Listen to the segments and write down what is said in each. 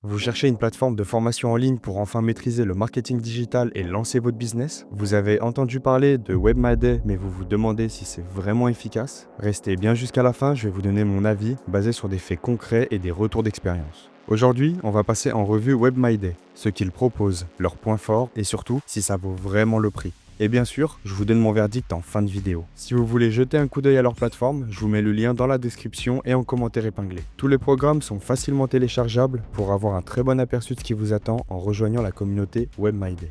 Vous cherchez une plateforme de formation en ligne pour enfin maîtriser le marketing digital et lancer votre business? Vous avez entendu parler de WebMyDay, mais vous vous demandez si c'est vraiment efficace? Restez bien jusqu'à la fin, je vais vous donner mon avis basé sur des faits concrets et des retours d'expérience. Aujourd'hui, on va passer en revue WebMyDay, ce qu'ils proposent, leurs points forts et surtout si ça vaut vraiment le prix. Et bien sûr, je vous donne mon verdict en fin de vidéo. Si vous voulez jeter un coup d'œil à leur plateforme, je vous mets le lien dans la description et en commentaire épinglé. Tous les programmes sont facilement téléchargeables pour avoir un très bon aperçu de ce qui vous attend en rejoignant la communauté WebMyDay.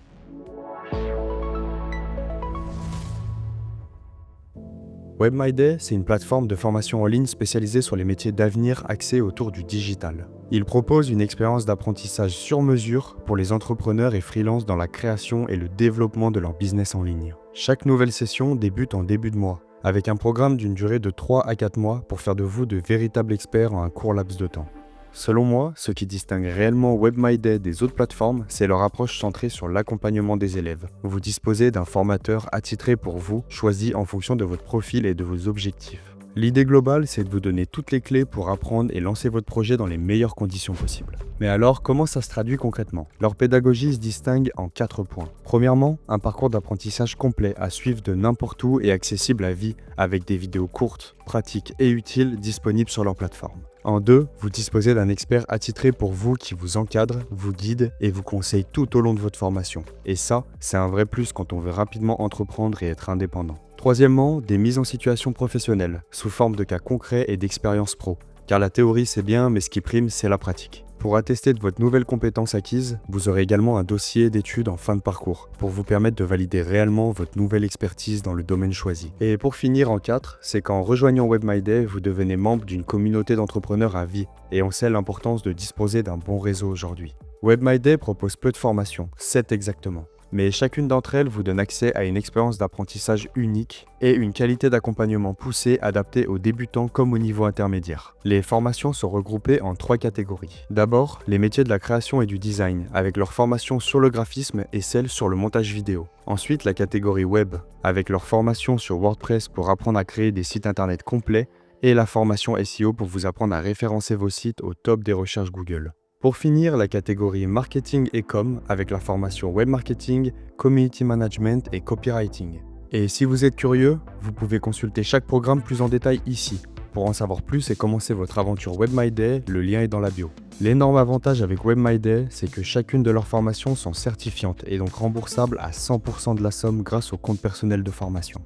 WebMyDay, c'est une plateforme de formation en ligne spécialisée sur les métiers d'avenir axés autour du digital. Il propose une expérience d'apprentissage sur mesure pour les entrepreneurs et freelances dans la création et le développement de leur business en ligne. Chaque nouvelle session débute en début de mois, avec un programme d'une durée de 3 à 4 mois pour faire de vous de véritables experts en un court laps de temps. Selon moi, ce qui distingue réellement WebMyDay des autres plateformes, c'est leur approche centrée sur l'accompagnement des élèves. Vous disposez d'un formateur attitré pour vous, choisi en fonction de votre profil et de vos objectifs. L'idée globale, c'est de vous donner toutes les clés pour apprendre et lancer votre projet dans les meilleures conditions possibles. Mais alors, comment ça se traduit concrètement? Leur pédagogie se distingue en 4 points. Premièrement, un parcours d'apprentissage complet à suivre de n'importe où et accessible à vie, avec des vidéos courtes, pratiques et utiles disponibles sur leur plateforme. En 2, vous disposez d'un expert attitré pour vous qui vous encadre, vous guide et vous conseille tout au long de votre formation. Et ça, c'est un vrai plus quand on veut rapidement entreprendre et être indépendant. Troisièmement, des mises en situation professionnelle, sous forme de cas concrets et d'expériences pro. Car la théorie c'est bien, mais ce qui prime, c'est la pratique. Pour attester de votre nouvelle compétence acquise, vous aurez également un dossier d'études en fin de parcours, pour vous permettre de valider réellement votre nouvelle expertise dans le domaine choisi. Et pour finir en 4, c'est qu'en rejoignant WebMyDay, vous devenez membre d'une communauté d'entrepreneurs à vie, et on sait l'importance de disposer d'un bon réseau aujourd'hui. WebMyDay propose peu de formations, 7 exactement. Mais chacune d'entre elles vous donne accès à une expérience d'apprentissage unique et une qualité d'accompagnement poussée adaptée aux débutants comme au niveau intermédiaire. Les formations sont regroupées en 3 catégories. D'abord, les métiers de la création et du design, avec leur formation sur le graphisme et celle sur le montage vidéo. Ensuite, la catégorie web, avec leur formation sur WordPress pour apprendre à créer des sites internet complets, et la formation SEO pour vous apprendre à référencer vos sites au top des recherches Google. Pour finir, la catégorie marketing et com avec la formation web marketing, community management et copywriting. Et si vous êtes curieux, vous pouvez consulter chaque programme plus en détail ici. Pour en savoir plus et commencer votre aventure WebMyDay, le lien est dans la bio. L'énorme avantage avec WebMyDay, c'est que chacune de leurs formations sont certifiantes et donc remboursables à 100% de la somme grâce au compte personnel de formation.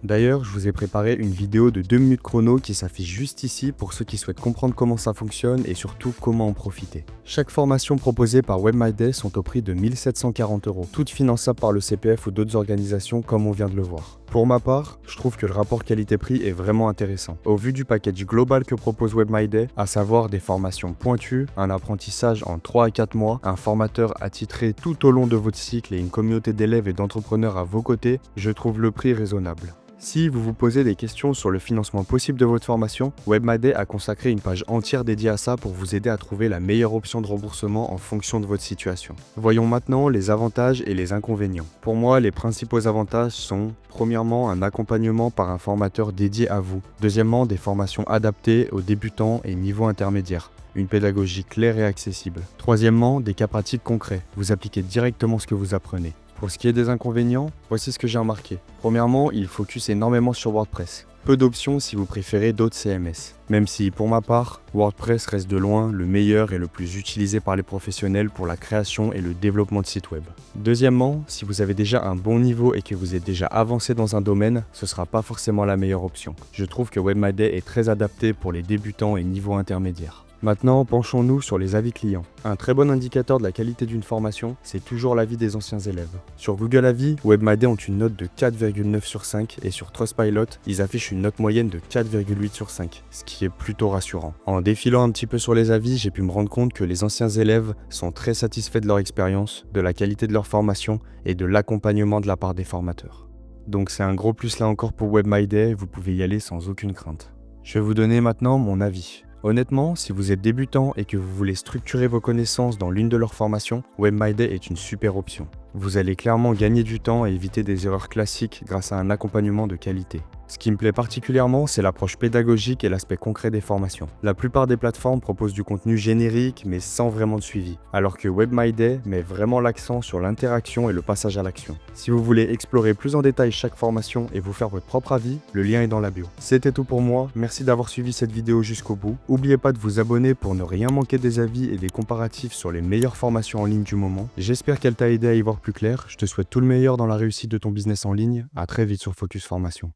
D'ailleurs, je vous ai préparé une vidéo de 2 minutes chrono qui s'affiche juste ici pour ceux qui souhaitent comprendre comment ça fonctionne et surtout comment en profiter. Chaque formation proposée par WebMyDay sont au prix de 1 740 €, toutes finançables par le CPF ou d'autres organisations comme on vient de le voir. Pour ma part, je trouve que le rapport qualité-prix est vraiment intéressant. Au vu du package global que propose WebMyDay, à savoir des formations pointues, un apprentissage en 3 à 4 mois, un formateur attitré tout au long de votre cycle et une communauté d'élèves et d'entrepreneurs à vos côtés, je trouve le prix raisonnable. Si vous vous posez des questions sur le financement possible de votre formation, WebMyDay a consacré une page entière dédiée à ça pour vous aider à trouver la meilleure option de remboursement en fonction de votre situation. Voyons maintenant les avantages et les inconvénients. Pour moi, les principaux avantages sont, premièrement, un accompagnement par un formateur dédié à vous. Deuxièmement, des formations adaptées aux débutants et niveau intermédiaire. Une pédagogie claire et accessible. Troisièmement, des cas pratiques concrets. Vous appliquez directement ce que vous apprenez. Pour ce qui est des inconvénients, voici ce que j'ai remarqué. Premièrement, il focus énormément sur WordPress. Peu d'options si vous préférez d'autres CMS. Même si, pour ma part, WordPress reste de loin le meilleur et le plus utilisé par les professionnels pour la création et le développement de sites web. Deuxièmement, si vous avez déjà un bon niveau et que vous êtes déjà avancé dans un domaine, ce ne sera pas forcément la meilleure option. Je trouve que WebMyDay est très adapté pour les débutants et niveau intermédiaire. Maintenant, penchons-nous sur les avis clients. Un très bon indicateur de la qualité d'une formation, c'est toujours l'avis des anciens élèves. Sur Google Avis, WebMyDay ont une note de 4,9 sur 5 et sur Trustpilot, ils affichent une note moyenne de 4,8 sur 5, ce qui est plutôt rassurant. En défilant un petit peu sur les avis, j'ai pu me rendre compte que les anciens élèves sont très satisfaits de leur expérience, de la qualité de leur formation et de l'accompagnement de la part des formateurs. Donc c'est un gros plus là encore pour WebMyDay, vous pouvez y aller sans aucune crainte. Je vais vous donner maintenant mon avis. Honnêtement, si vous êtes débutant et que vous voulez structurer vos connaissances dans l'une de leurs formations, WebMyDay est une super option. Vous allez clairement gagner du temps et éviter des erreurs classiques grâce à un accompagnement de qualité. Ce qui me plaît particulièrement, c'est l'approche pédagogique et l'aspect concret des formations. La plupart des plateformes proposent du contenu générique mais sans vraiment de suivi, alors que WebMyDay met vraiment l'accent sur l'interaction et le passage à l'action. Si vous voulez explorer plus en détail chaque formation et vous faire votre propre avis, le lien est dans la bio. C'était tout pour moi, merci d'avoir suivi cette vidéo jusqu'au bout. N'oubliez pas de vous abonner pour ne rien manquer des avis et des comparatifs sur les meilleures formations en ligne du moment. J'espère qu'elle t'a aidé à y voir plus clair, je te souhaite tout le meilleur dans la réussite de ton business en ligne, à très vite sur Focus Formation.